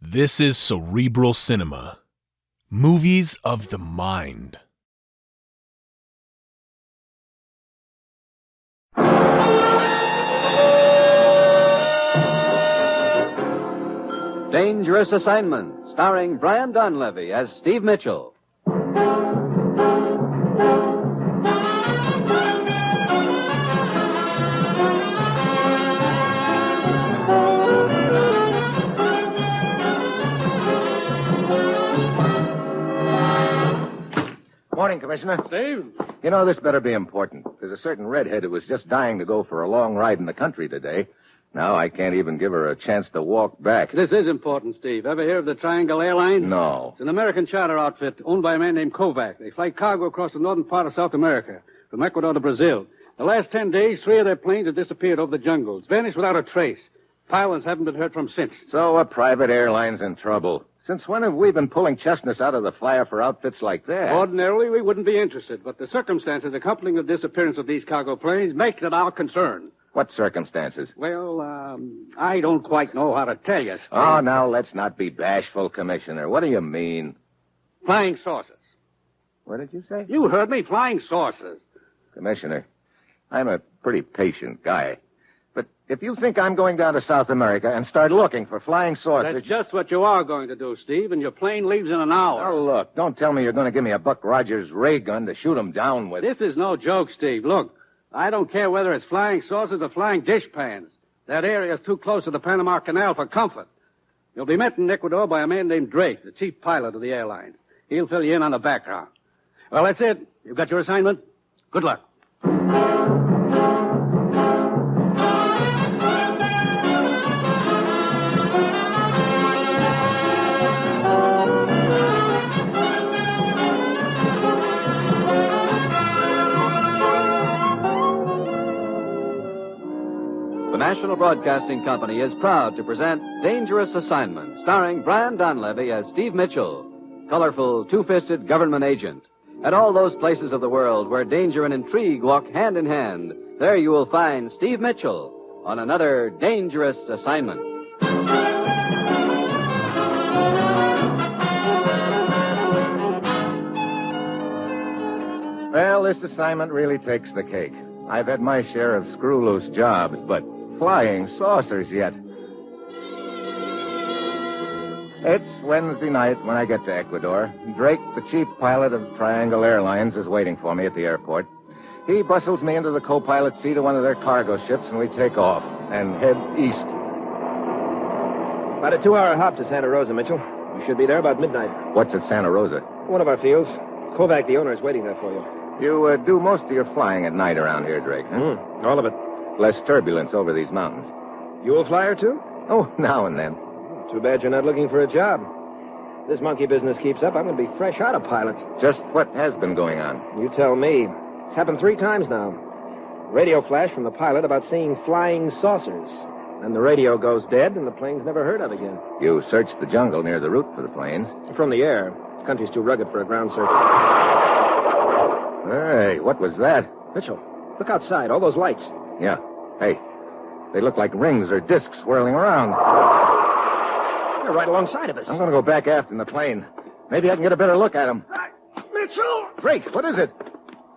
This is Cerebral Cinema. Movies of the mind. Dangerous Assignment, starring Brian Donlevy as Steve Mitchell. Morning, Commissioner. Steve? You know, this better be important. There's a certain redhead who was just dying to go for a long ride in the country today. Now I can't even give her a chance to walk back. This is important, Steve. Ever hear of the Triangle Airlines? No. It's an American charter outfit owned by a man named Kovac. They fly cargo across the northern part of South America, from Ecuador to Brazil. The last 10 days, 3 of their planes have disappeared over the jungles, vanished without a trace. Pilots haven't been heard from since. So a private airline's in trouble. Since when have we been pulling chestnuts out of the fire for outfits like that? Ordinarily, we wouldn't be interested, but the circumstances accompanying the disappearance of these cargo planes make it our concern. What circumstances? Well, I don't quite know how to tell you, Steve. Oh, now let's not be bashful, Commissioner. What do you mean? Flying saucers. What did you say? You heard me, flying saucers. Commissioner, I'm a pretty patient guy. But if you think I'm going down to South America and start looking for flying saucers... That's just what you are going to do, Steve, and your plane leaves in an hour. Oh, look, don't tell me you're going to give me a Buck Rogers ray gun to shoot 'em down with. This is no joke, Steve. Look, I don't care whether it's flying saucers or flying dish pans. That area is too close to the Panama Canal for comfort. You'll be met in Ecuador by a man named Drake, the chief pilot of the airlines. He'll fill you in on the background. Well, that's it. You've got your assignment. Good luck. The National Broadcasting Company is proud to present Dangerous Assignment, starring Brian Donlevy as Steve Mitchell, colorful, two-fisted government agent. At all those places of the world where danger and intrigue walk hand in hand, there you will find Steve Mitchell on another Dangerous Assignment. Well, this assignment really takes the cake. I've had my share of screw-loose jobs, but flying saucers yet. It's Wednesday night when I get to Ecuador. Drake, the chief pilot of Triangle Airlines, is waiting for me at the airport. He bustles me into the co-pilot seat of one of their cargo ships, and we take off and head east. About a 2-hour hop to Santa Rosa, Mitchell. You should be there about midnight. What's at Santa Rosa? One of our fields. Kovac, the owner, is waiting there for you. You do most of your flying at night around here, Drake, huh? All of it. Less turbulence over these mountains. You a flyer, too? Oh, now and then. Too bad you're not looking for a job. If this monkey business keeps up, I'm going to be fresh out of pilots. Just what has been going on? You tell me. It's happened 3 times now. Radio flash from the pilot about seeing flying saucers. And the radio goes dead, and the plane's never heard of again. You searched the jungle near the route for the planes. From the air. The country's too rugged for a ground search. Hey, what was that? Mitchell, look outside. All those lights. Yeah. Hey, they look like rings or discs swirling around. They're right alongside of us. I'm going to go back aft in the plane. Maybe I can get a better look at them. Mitchell! Drake, what is it?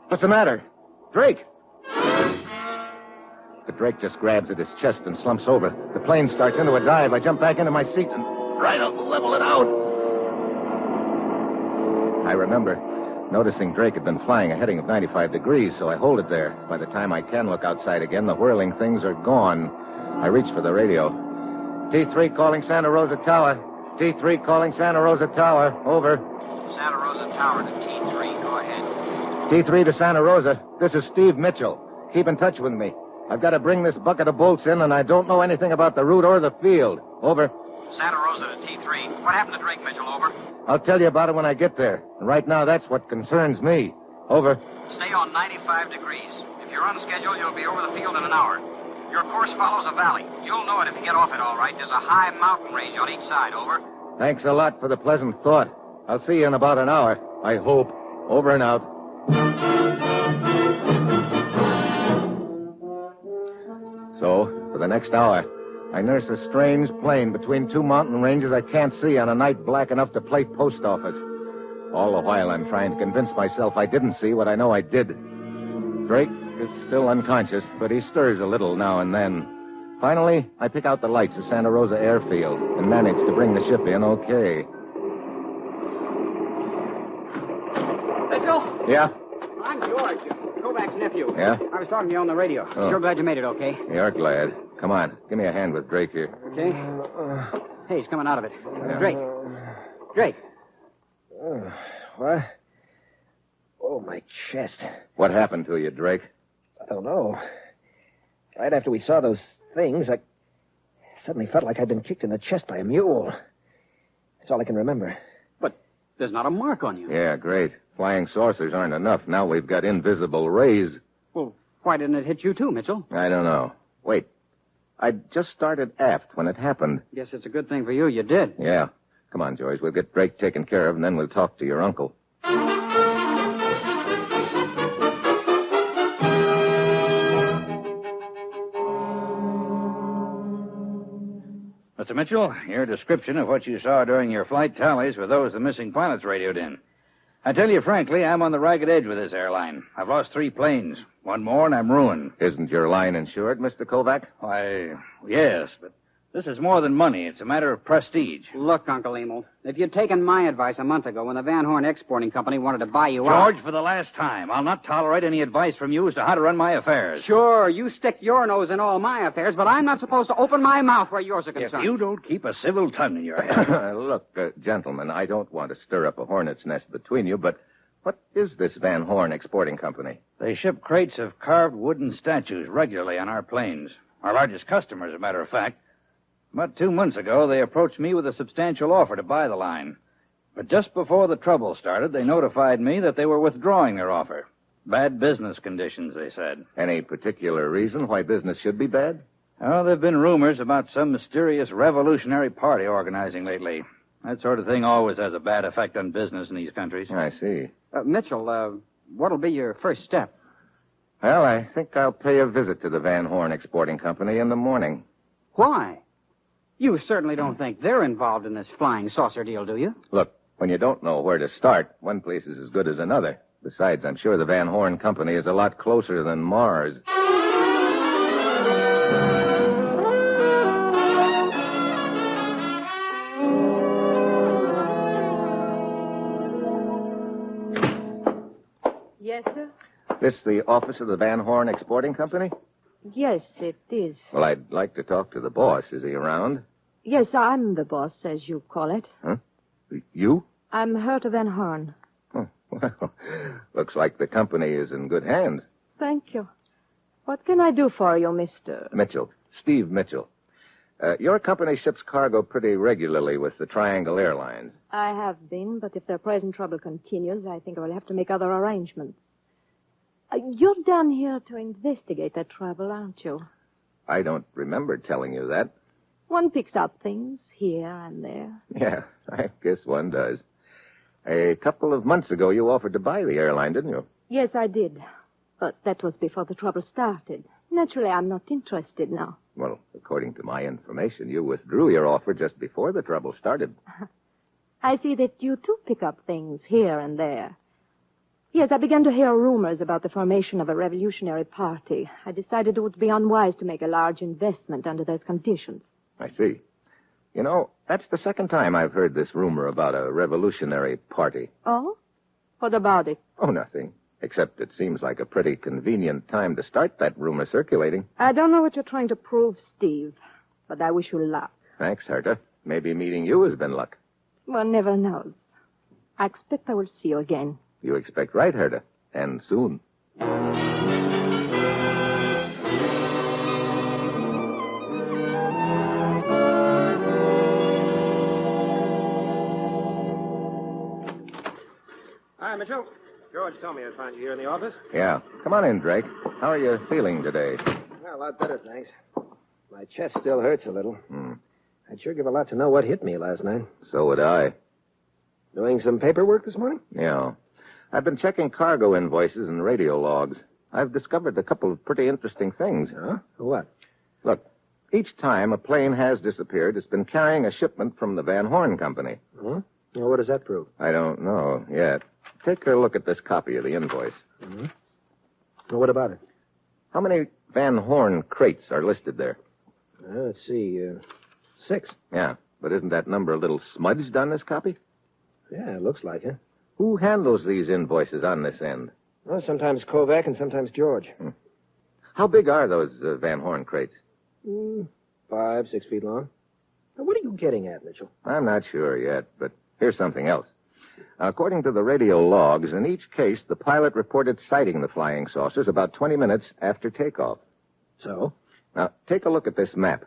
What's the matter? Drake! But Drake just grabs at his chest and slumps over. The plane starts into a dive. I jump back into my seat and try to level it out. I remember noticing Drake had been flying a heading of 95 degrees, so I hold it there. By the time I can look outside again, the whirling things are gone. I reach for the radio. T3 calling Santa Rosa Tower. T3 calling Santa Rosa Tower. Over. Santa Rosa Tower to T3. Go ahead. T3 to Santa Rosa. This is Steve Mitchell. Keep in touch with me. I've got to bring this bucket of bolts in, and I don't know anything about the route or the field. Over. Santa Rosa to T3. What happened to Drake, Mitchell? Over. I'll tell you about it when I get there. And right now, that's what concerns me. Over. Stay on 95 degrees. If you're on schedule, you'll be over the field in an hour. Your course follows a valley. You'll know it if you get off it all right. There's a high mountain range on each side. Over. Thanks a lot for the pleasant thought. I'll see you in about an hour. I hope. Over and out. So, for the next hour, I nurse a strange plane between two mountain ranges I can't see on a night black enough to play post office. All the while I'm trying to convince myself I didn't see what I know I did. Drake is still unconscious, but he stirs a little now and then. Finally, I pick out the lights of Santa Rosa airfield and manage to bring the ship in okay. Mitchell? Yeah? I'm George, Kovac's nephew. Yeah? I was talking to you on the radio. Oh. Sure glad you made it okay. You're glad. Come on, give me a hand with Drake here. Okay. Hey, he's coming out of it. Drake. Drake. What? Oh, my chest. What happened to you, Drake? I don't know. Right after we saw those things, I suddenly felt like I'd been kicked in the chest by a mule. That's all I can remember. But there's not a mark on you. Yeah, great. Flying saucers aren't enough. Now we've got invisible rays. Well, why didn't it hit you too, Mitchell? I don't know. Wait. I just started aft when it happened. Guess it's a good thing for you did. Yeah. Come on, George. We'll get Drake taken care of, and then we'll talk to your uncle. Mr. Mitchell, your description of what you saw during your flight tallies with those the missing pilots radioed in. I tell you frankly, I'm on the ragged edge with this airline. I've lost 3 planes. One more and I'm ruined. Isn't your line insured, Mr. Kovac? Why, yes, but this is more than money. It's a matter of prestige. Look, Uncle Emil, if you'd taken my advice a month ago when the Van Horn Exporting Company wanted to buy you out... George, for the last time, I'll not tolerate any advice from you as to how to run my affairs. Sure, you stick your nose in all my affairs, but I'm not supposed to open my mouth where yours are concerned. If you don't keep a civil tongue in your head... Look, gentlemen, I don't want to stir up a hornet's nest between you, but what is this Van Horn Exporting Company? They ship crates of carved wooden statues regularly on our planes. Our largest customer, as a matter of fact. About 2 months ago, they approached me with a substantial offer to buy the line. But just before the trouble started, they notified me that they were withdrawing their offer. Bad business conditions, they said. Any particular reason why business should be bad? Oh, there have been rumors about some mysterious revolutionary party organizing lately. That sort of thing always has a bad effect on business in these countries. I see. Mitchell, what'll be your first step? Well, I think I'll pay a visit to the Van Horn Exporting Company in the morning. Why? You certainly don't think they're involved in this flying saucer deal, do you? Look, when you don't know where to start, one place is as good as another. Besides, I'm sure the Van Horn Company is a lot closer than Mars. Yes, sir? This the office of the Van Horn Exporting Company? Yes, it is. Well, I'd like to talk to the boss. Is he around? Yes, I'm the boss, as you call it. Huh? You? I'm Herta Van Horn. Oh, well, looks like the company is in good hands. Thank you. What can I do for you, Mr. Mitchell. Steve Mitchell. Your company ships cargo pretty regularly with the Triangle Airlines. I have been, but if their present trouble continues, I think I will have to make other arrangements. You're down here to investigate that trouble, aren't you? I don't remember telling you that. One picks up things here and there. Yeah, I guess one does. A couple of months ago, you offered to buy the airline, didn't you? Yes, I did. But that was before the trouble started. Naturally, I'm not interested now. Well, according to my information, you withdrew your offer just before the trouble started. I see that you, too, pick up things here and there. Yes, I began to hear rumors about the formation of a revolutionary party. I decided it would be unwise to make a large investment under those conditions. I see. You know, that's the second time I've heard this rumor about a revolutionary party. Oh? What about it? Oh, nothing. Except it seems like a pretty convenient time to start that rumor circulating. I don't know what you're trying to prove, Steve, but I wish you luck. Thanks, Herta. Maybe meeting you has been luck. One never knows. I expect I will see you again. You expect right, Herta. And soon. Hi, Mitchell. George told me I'd find you here in the office. Yeah. Come on in, Drake. How are you feeling today? Well, a lot better, thanks. My chest still hurts a little. I'd sure give a lot to know what hit me last night. So would I. Doing some paperwork this morning? Yeah. I've been checking cargo invoices and radio logs. I've discovered a couple of pretty interesting things. Huh? What? Look, Each time a plane has disappeared, it's been carrying a shipment from the Van Horn Company. Huh? Well, what does that prove? I don't know yet. Take a look at this copy of the invoice. Mm-hmm. Well, what about it? How many Van Horn crates are listed there? Let's see. 6. Yeah, but isn't that number a little smudged on this copy? Yeah, it looks like it. Who handles these invoices on this end? Well, sometimes Kovac and sometimes George. How big are those Van Horn crates? 5, 6 feet long. Now, what are you getting at, Mitchell? I'm not sure yet, but here's something else. According to the radio logs, in each case, the pilot reported sighting the flying saucers about 20 minutes after takeoff. So? Now, take a look at this map.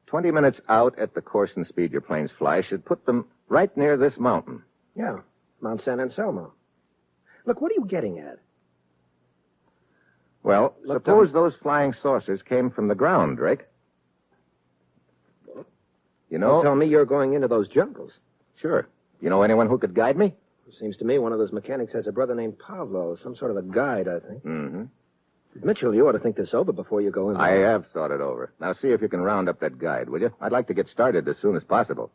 20 minutes out at the course and speed your planes fly should put them right near this mountain. Yeah, Mount San Anselmo. Look, what are you getting at? Well, Look, suppose those flying saucers came from the ground, Drake. You know... Don't tell me you're going into those jungles. Sure. You know anyone who could guide me? Seems to me one of those mechanics has a brother named Pavlo, some sort of a guide, I think. Mm-hmm. Mitchell, you ought to think this over before you go in there. I have thought it over. Now see if you can round up that guide, will you? I'd like to get started as soon as possible.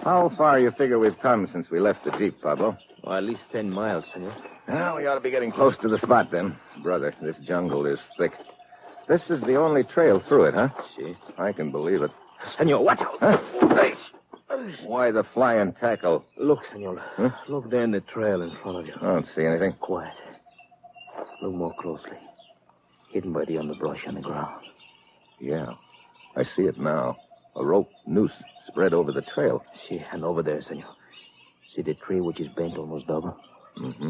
How far you figure we've come since we left the Jeep, Pablo? Well, at least 10 miles, senor. Well, we ought to be getting close to the spot, then. Brother, this jungle is thick. This is the only trail through it, huh? Si. I can believe it. Senor, watch out. Huh? Hey. Why the flying tackle? Look, senor. Huh? Look there in the trail in front of you. I don't see anything. Quiet. Look more closely. Hidden by the underbrush on the ground. Yeah, I see it now. A rope noose spread over the trail. See, and over there, senor. See the tree which is bent almost double? Mm-hmm.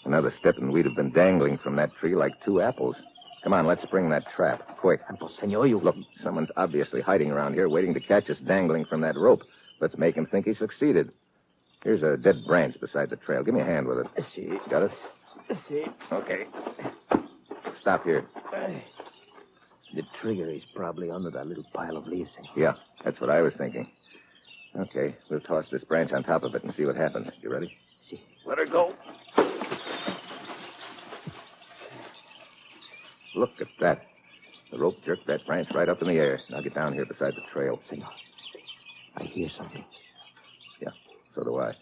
Another step and we'd have been dangling from that tree like 2 apples. Come on, let's spring that trap. Quick. But, senor, you... Look, someone's obviously hiding around here, waiting to catch us dangling from that rope. Let's make him think he succeeded. Here's a dead branch beside the trail. Give me a hand with it. See. Got it? See. Okay. Stop here. The trigger is probably under that little pile of leaves, senor. Yeah, that's what I was thinking. Okay, we'll toss this branch on top of it and see what happens. You ready? See. Let her go. Look at that. The rope jerked that branch right up in the air. Now get down here beside the trail. Senor, I hear something. Yeah, so do I.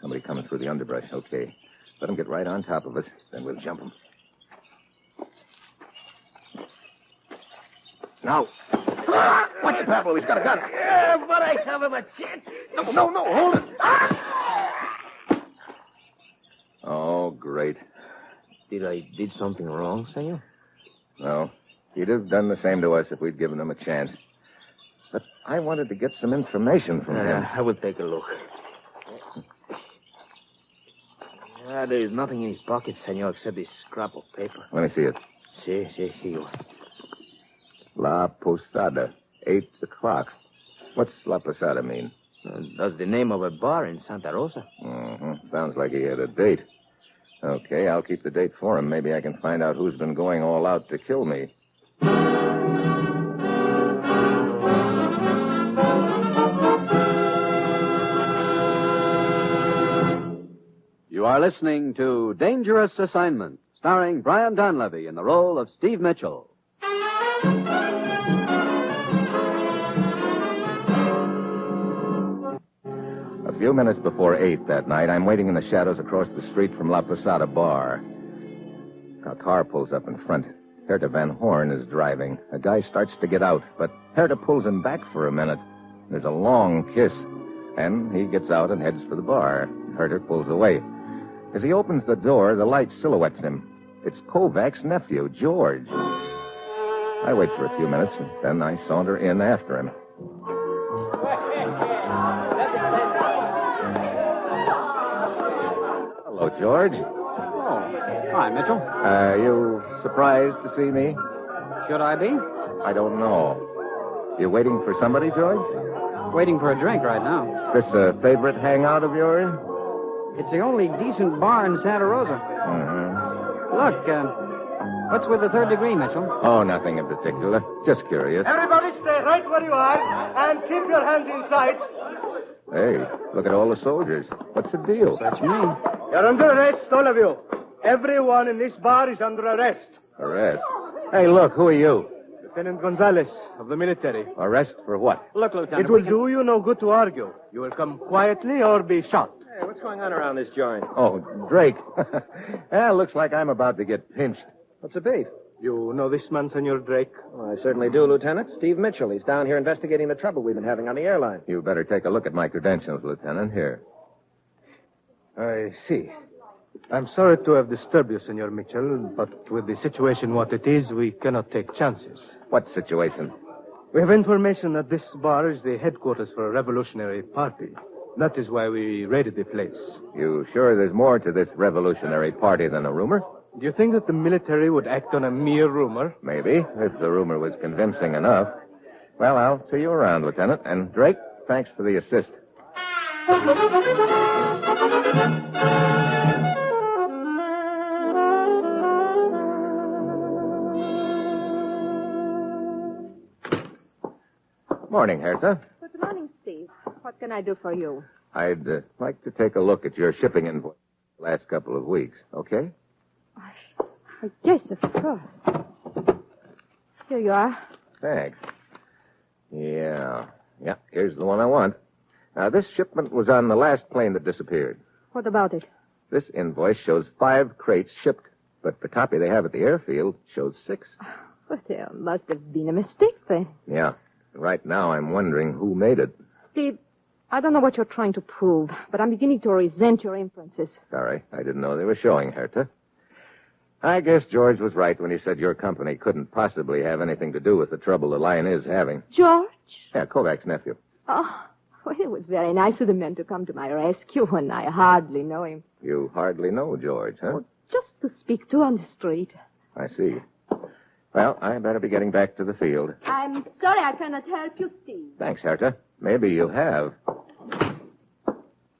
Somebody coming through the underbrush. Okay. Let him get right on top of us, then we'll jump him. Now. Watch it, Pablo. He's got a gun. Yeah, but I have him a chance. No, hold it. Oh, great. Did something wrong, senor? No. He'd have done the same to us if we'd given him a chance. But I wanted to get some information from him. I will take a look. There is nothing in his pocket, senor, except this scrap of paper. Let me see it. See, here you are. La Posada, 8 o'clock. What's La Posada mean? That's the name of a bar in Santa Rosa. Mm-hmm. Sounds like he had a date. Okay, I'll keep the date for him. Maybe I can find out who's been going all out to kill me. You are listening to Dangerous Assignment, starring Brian Donlevy in the role of Steve Mitchell. A few minutes before 8 that night, I'm waiting in the shadows across the street from La Posada Bar. A car pulls up in front. Herta Van Horn is driving. A guy starts to get out, but Herta pulls him back for a minute. There's a long kiss. And he gets out and heads for the bar. Herta pulls away. As he opens the door, the light silhouettes him. It's Kovac's nephew, George. I wait for a few minutes, and then I saunter in after him. Hello, George. Oh, hi, Mitchell. You surprised to see me? Should I be? I don't know. You waiting for somebody, George? Waiting for a drink right now. This a favorite hangout of yours? It's the only decent bar in Santa Rosa. Mm-hmm. Look, What's with the third degree, Mitchell? Oh, nothing in particular. Just curious. Everybody stay right where you are and keep your hands in sight. Hey, look at all the soldiers. What's the deal? That's me. You're under arrest, all of you. Everyone in this bar is under arrest. Arrest? Hey, look, who are you? Lieutenant Gonzalez of the military. Arrest for what? Look, Lieutenant. It will do you no good to argue. You will come quietly or be shot. Hey, what's going on around this joint? Oh, Drake. Looks like I'm about to get pinched. What's the beef? You know this man, Senor Drake? Well, I certainly do, Lieutenant. Steve Mitchell. He's down here investigating the trouble we've been having on the airline. You better take a look at my credentials, Lieutenant. Here. I see. I'm sorry to have disturbed you, Senor Mitchell, but with the situation what it is, we cannot take chances. What situation? We have information that this bar is the headquarters for a revolutionary party. That is why we raided the place. You sure there's more to this revolutionary party than a rumor? Do you think that the military would act on a mere rumor? Maybe, if the rumor was convincing enough. Well, I'll see you around, Lieutenant. And Drake, thanks for the assist. Morning, Hertha. Good morning, Steve. What can I do for you? I'd like to take a look at your shipping invoice the last couple of weeks, okay? Yes, of course. Here you are. Thanks. Yeah, here's the one I want. Now, this shipment was on the last plane that disappeared. What about it? This invoice shows 5 crates shipped, but the copy they have at the airfield shows 6. Well, there must have been a mistake then. Yeah. Right now, I'm wondering who made it. Steve, I don't know what you're trying to prove, but I'm beginning to resent your inferences. Sorry, I didn't know they were showing, Hertha. I guess George was right when he said your company couldn't possibly have anything to do with the trouble the line is having. George? Yeah, Kovac's nephew. Oh, well, it was very nice of the men to come to my rescue when I hardly know him. You hardly know George, huh? Oh, just to speak to on the street. I see. Well, I better be getting back to the field. I'm sorry I cannot help you, Steve. Thanks, Hertha. Maybe you have.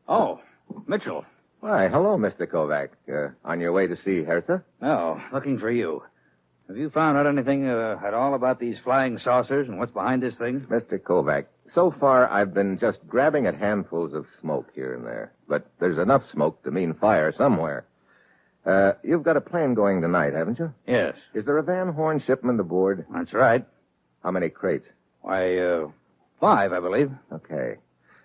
Oh, Mitchell. Why, hello, Mr. Kovac. On your way to see Hertha? Oh, looking for you. Have you found out anything at all about these flying saucers and what's behind this thing? Mr. Kovac, so far I've been just grabbing at handfuls of smoke here and there. But there's enough smoke to mean fire somewhere. You've got a plane going tonight, haven't you? Yes. Is there a Van Horn shipment aboard? That's right. How many crates? Why, 5, I believe. Okay.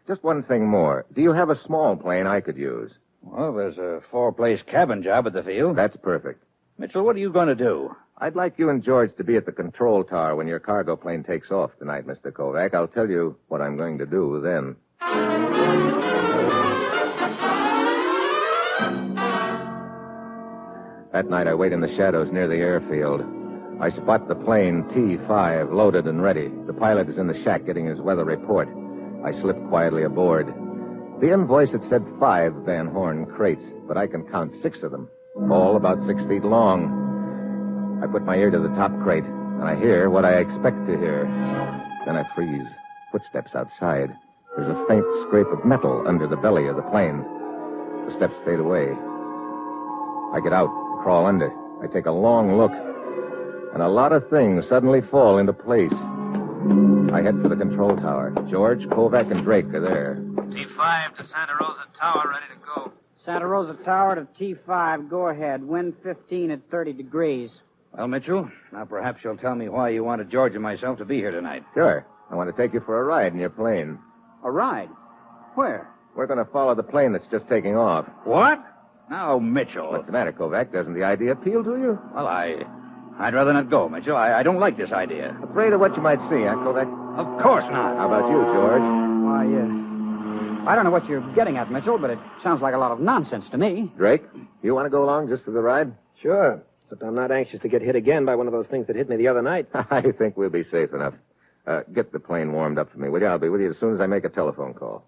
Just one thing more. Do you have a small plane I could use? Well, there's a 4-place cabin job at the field. That's perfect. Mitchell, what are you going to do? I'd like you and George to be at the control tower when your cargo plane takes off tonight, Mr. Kovac. I'll tell you what I'm going to do then. That night, I wait in the shadows near the airfield. I spot the plane T-5 loaded and ready. The pilot is in the shack getting his weather report. I slip quietly aboard. The invoice had said 5 Van Horn crates, but I can count 6 of them, all about 6 feet long. I put my ear to the top crate, and I hear what I expect to hear. Then I freeze. Footsteps outside. There's a faint scrape of metal under the belly of the plane. The steps fade away. I get out, crawl under. I take a long look, and a lot of things suddenly fall into place. I head for the control tower. George, Kovac, and Drake are there. T5 to Santa Rosa Tower, ready to go. Santa Rosa Tower to T5. Go ahead. Wind 15 at 30 degrees. Well, Mitchell, now perhaps you'll tell me why you wanted George and myself to be here tonight. Sure. I want to take you for a ride in your plane. A ride? Where? We're going to follow the plane that's just taking off. What? Now, Mitchell. What's the matter, Kovac? Doesn't the idea appeal to you? Well, I'd rather not go, Mitchell. I don't like this idea. Afraid of what you might see, huh, Kovac? Of course not. How about you, George? Why, I don't know what you're getting at, Mitchell, but it sounds like a lot of nonsense to me. Drake, you want to go along just for the ride? Sure. Except I'm not anxious to get hit again by one of those things that hit me the other night. I think we'll be safe enough. Get the plane warmed up for me, will you? I'll be with you as soon as I make a telephone call.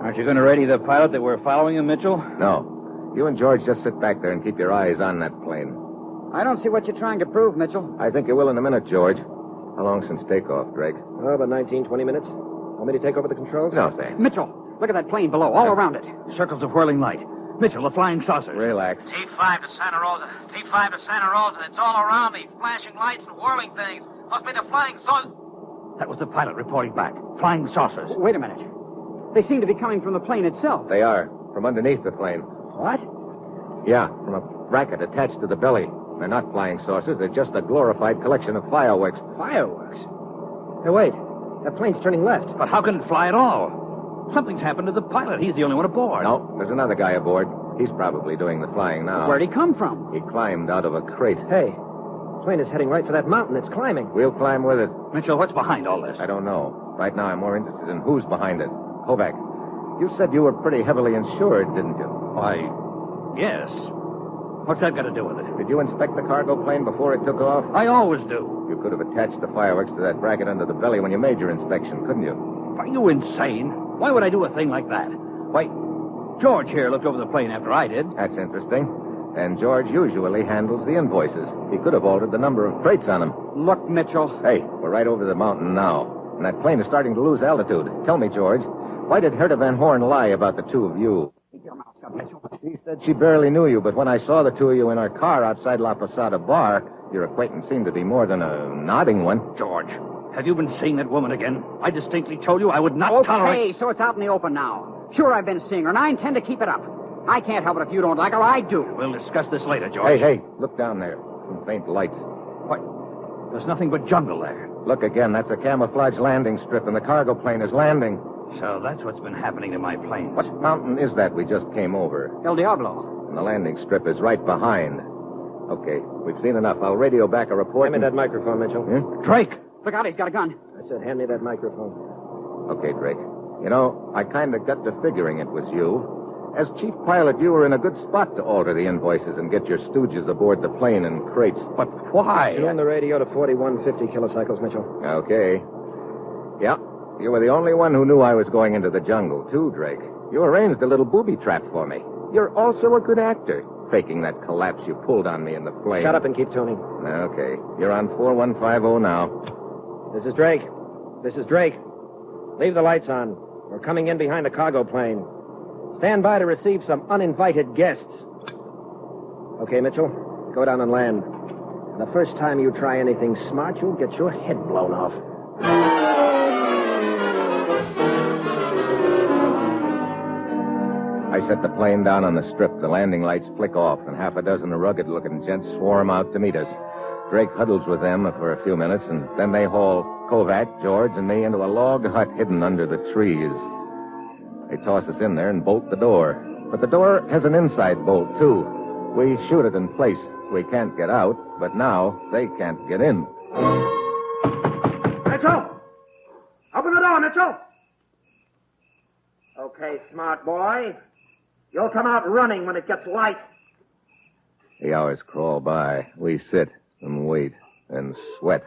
Aren't you going to ready the pilot that we're following him, Mitchell? No. You and George just sit back there and keep your eyes on that plane. I don't see what you're trying to prove, Mitchell. I think you will in a minute, George. How long since takeoff, Drake? Oh, about 19, 20 minutes. Want me to take over the controls? No, thanks. Mitchell, look at that plane below, all around it. Circles of whirling light. Mitchell, the flying saucers. Relax. T5 to Santa Rosa. T5 to Santa Rosa. It's all around me. Flashing lights and whirling things. Must be the flying saucers. That was the pilot reporting back. Flying saucers. Wait a minute. They seem to be coming from the plane itself. They are. From underneath the plane. What? Yeah, from a bracket attached to the belly. They're not flying saucers. They're just a glorified collection of fireworks. Fireworks? Hey, wait. That plane's turning left. But how can it fly at all? Something's happened to the pilot. He's the only one aboard. No, there's another guy aboard. He's probably doing the flying now. Where'd he come from? He climbed out of a crate. Hey, the plane is heading right for that mountain. It's climbing. We'll climb with it. Mitchell, what's behind all this? I don't know. Right now, I'm more interested in who's behind it. Kovac, you said you were pretty heavily insured, didn't you? Why, yes. What's that got to do with it? Did you inspect the cargo plane before it took off? I always do. You could have attached the fireworks to that bracket under the belly when you made your inspection, couldn't you? Are you insane? Why would I do a thing like that? Why, George here looked over the plane after I did. That's interesting. And George usually handles the invoices. He could have altered the number of crates on them. Look, Mitchell. Hey, we're right over the mountain now. And that plane is starting to lose altitude. Tell me, George, why did Herta Van Horn lie about the two of you? Keep your mouth shut, Mitchell. She said she barely knew you, but when I saw the two of you in our car outside La Posada Bar, your acquaintance seemed to be more than a nodding one. George, have you been seeing that woman again? I distinctly told you I would not Okay, tolerate... so it's out in the open now. Sure, I've been seeing her, and I intend to keep it up. I can't help it if you don't like her. I do. We'll discuss this later, George. Hey, look down there. Some faint lights. What? There's nothing but jungle there. Look again. That's a camouflage landing strip, and the cargo plane is landing. So that's what's been happening to my plane. What mountain is that we just came over? El Diablo. And the landing strip is right behind. Okay, we've seen enough. I'll radio back a report. Hand me that microphone, Mitchell. Drake! Look out, he's got a gun. I said, hand me that microphone. Okay, Drake. You know, I kind of got to figuring it was you. As chief pilot, you were in a good spot to alter the invoices and get your stooges aboard the plane in crates. But why? Tune the radio to 4150 kilocycles, Mitchell. Okay. Yeah, you were the only one who knew I was going into the jungle, too, Drake. You arranged a little booby trap for me. You're also a good actor, faking that collapse you pulled on me in the plane. Shut up and keep tuning. Okay. You're on 4150 now. This is Drake. This is Drake. Leave the lights on. We're coming in behind the cargo plane. Stand by to receive some uninvited guests. Okay, Mitchell, go down and land. And the first time you try anything smart, you'll get your head blown off. I set the plane down on the strip. The landing lights flick off, and half a dozen rugged-looking gents swarm out to meet us. Drake huddles with them for a few minutes, and then they haul Kovac, George, and me into a log hut hidden under the trees. They toss us in there and bolt the door. But the door has an inside bolt, too. We shoot it in place. We can't get out, but now they can't get in. Mitchell! Open the door, Mitchell! Okay, smart boy. You'll come out running when it gets light. The hours crawl by. We sit and wait and sweat.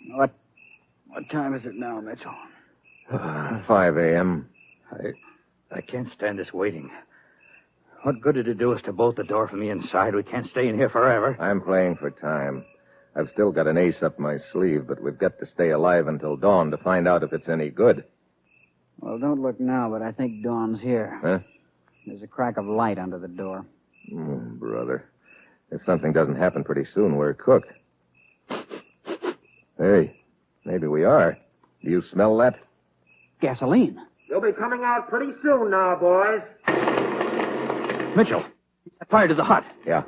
What time is it now, Mitchell? 5 a.m. I can't stand this waiting. What good did it do us to bolt the door from the inside? We can't stay in here forever. I'm playing for time. I've still got an ace up my sleeve, but we've got to stay alive until dawn to find out if it's any good. Well, don't look now, but I think Dawn's here. Huh? There's a crack of light under the door. Brother. If something doesn't happen pretty soon, we're cooked. Hey, maybe we are. Do you smell that? Gasoline. You'll be coming out pretty soon now, boys. Mitchell, fired to the hut. Yeah.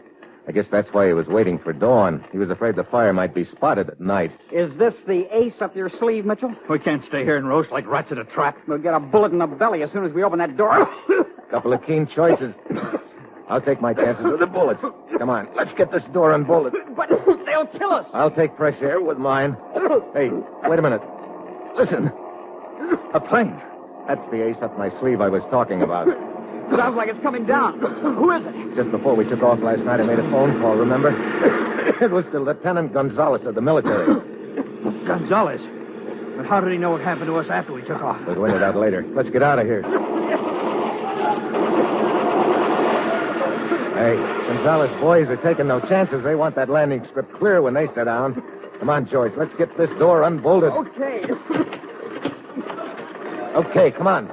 I guess that's why he was waiting for dawn. He was afraid the fire might be spotted at night. Is this the ace up your sleeve, Mitchell? We can't stay here and roast like rats in a trap. We'll get a bullet in the belly as soon as we open that door. Couple of keen choices. I'll take my chances with the bullets. Come on, let's get this door unbolted. But they'll kill us. I'll take fresh air with mine. Hey, wait a minute. Listen. A plane. That's the ace up my sleeve I was talking about. Sounds like it's coming down. Who is it? Just before we took off last night, I made a phone call, remember? It was to Lieutenant Gonzalez of the military. Gonzalez. But how did he know what happened to us after we took off? We'll win it out later. Let's get out of here. Hey, Gonzalez boys are taking no chances. They want that landing strip clear when they sit down. Come on, George. Let's get this door unbolted. Okay. Okay, come on.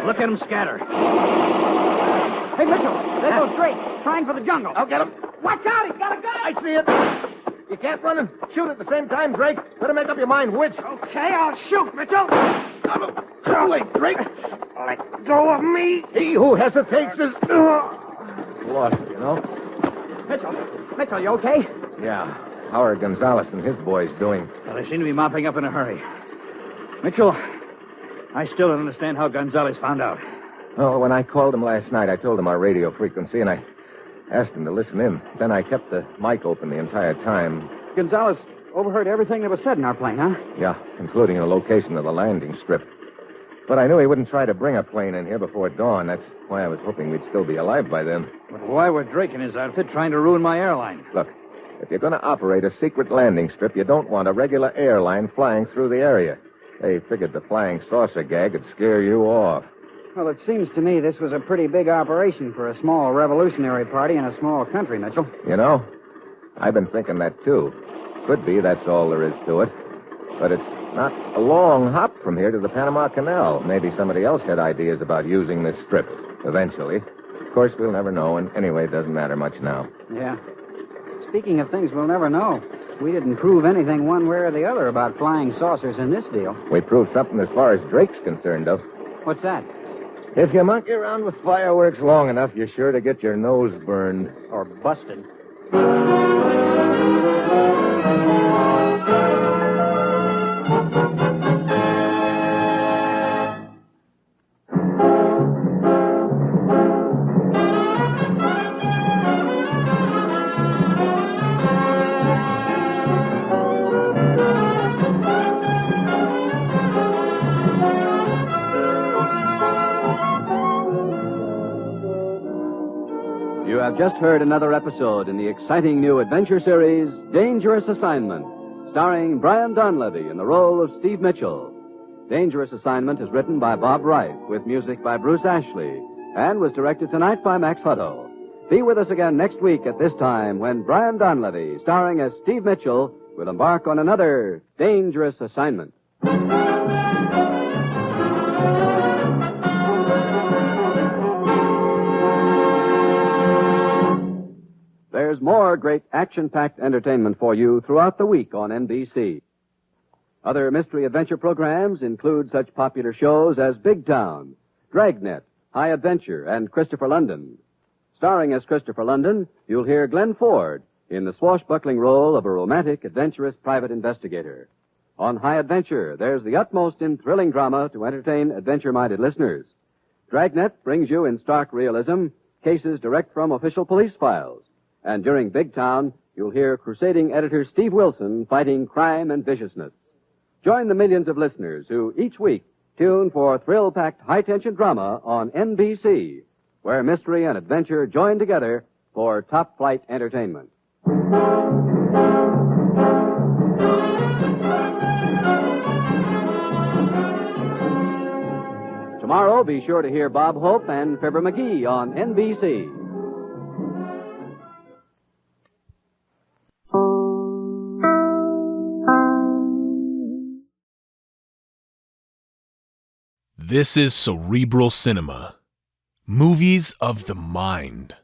Look at them scatter. Hey, Mitchell, there goes Drake, trying for the jungle. I'll get him. Watch out, he's got a gun. I see it. You can't run and shoot at the same time, Drake. Better make up your mind which. Okay, I'll shoot, Mitchell. Too late, Drake. Let go of me. He who hesitates is lost, you know. Mitchell, you okay? Yeah. How are Gonzalez and his boys doing? Well, they seem to be mopping up in a hurry. Mitchell, I still don't understand how Gonzalez found out. Oh, when I called him last night, I told him our radio frequency, and I asked him to listen in. Then I kept the mic open the entire time. Gonzalez overheard everything that was said in our plane, huh? Yeah, including the location of the landing strip. But I knew he wouldn't try to bring a plane in here before dawn. That's why I was hoping we'd still be alive by then. But why were Drake and his outfit trying to ruin my airline? Look, if you're going to operate a secret landing strip, you don't want a regular airline flying through the area. They figured the flying saucer gag would scare you off. Well, it seems to me this was a pretty big operation for a small revolutionary party in a small country, Mitchell. You know, I've been thinking that, too. Could be that's all there is to it. But it's not a long hop from here to the Panama Canal. Maybe somebody else had ideas about using this strip eventually. Of course, we'll never know, and anyway, it doesn't matter much now. Yeah. Speaking of things we'll never know, we didn't prove anything one way or the other about flying saucers in this deal. We proved something as far as Drake's concerned, though. What's that? If you monkey around with fireworks long enough, you're sure to get your nose burned. Or busted. You have just heard another episode in the exciting new adventure series, Dangerous Assignment, starring Brian Donlevy in the role of Steve Mitchell. Dangerous Assignment is written by Bob Wright, with music by Bruce Ashley, and was directed tonight by Max Hutto. Be with us again next week at this time when Brian Donlevy, starring as Steve Mitchell, will embark on another Dangerous Assignment. There's more great action-packed entertainment for you throughout the week on NBC. Other mystery adventure programs include such popular shows as Big Town, Dragnet, High Adventure, and Christopher London. Starring as Christopher London, you'll hear Glenn Ford in the swashbuckling role of a romantic, adventurous private investigator. On High Adventure, there's the utmost in thrilling drama to entertain adventure-minded listeners. Dragnet brings you in stark realism cases direct from official police files. And during Big Town, you'll hear crusading editor Steve Wilson fighting crime and viciousness. Join the millions of listeners who each week tune for thrill-packed high-tension drama on NBC, where mystery and adventure join together for top-flight entertainment. Tomorrow, be sure to hear Bob Hope and Fibber McGee on NBC. This is Cerebral Cinema. Movies of the mind.